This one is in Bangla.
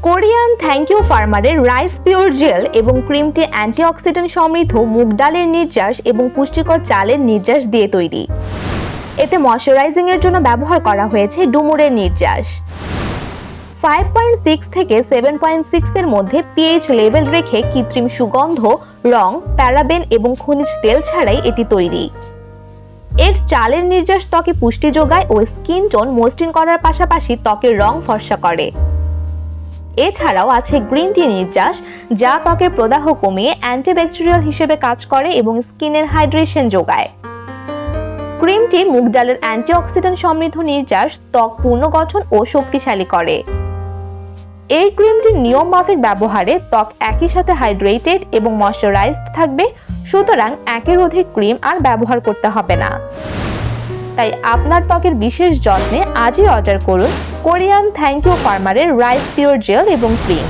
কোরিয়ান থ্যাংক ইউ ফার্মারের রাইস পিওর জেল এবং ক্রিমটি অ্যান্টিঅক্সিডেন্ট সমৃদ্ধ মুগ ডালের নির্যাস এবং পুষ্টিকর চালের নির্যাস দিয়ে তৈরি। এতে ময়শ্চারাইজিং এর জন্য ব্যবহার করা হয়েছে ডুমুরের নির্যাস। 5.6 থেকে 7.6 এর মধ্যে পিএইচ লেভেল রেখে কৃত্রিম সুগন্ধ, রং, প্যারাবেন এবং খনিজ তেল ছাড়াই এটি তৈরি। এর চালের নির্যাস ত্বকে পুষ্টি যোগায় ও স্কিন টোন মসৃণ করার পাশাপাশি ত্বকের রং ফর্সা করে। এছাড়াও আছে গ্রিন টি নির্যাস, যা ত্বকের প্রদাহ কমিয়ে অ্যান্টিব্যাকটেরিয়াল হিসেবে কাজ করে এবং স্কিনের হাইড্রেশন যোগায়। ক্রিমটি মুগ ডালের অ্যান্টিঅক্সিডেন্ট সমৃদ্ধ নির্যাস ত্বক পুনর্গঠন ও শক্তিশালী করে। এই ক্রিমটির নিয়ম মাফিক ব্যবহারে ত্বক একই সাথে হাইড্রেটেড এবং ময়শ্চারাইজড থাকবে, সুতরাং একের অধিক ক্রিম আর ব্যবহার করতে হবে না। তাই আপনার ত্বকের বিশেষ যত্নে আজই অর্ডার করুন কোরিয়ান থ্যাংক ইউ ফার্মারের রাইস পিওর জেল এবং ক্রিম।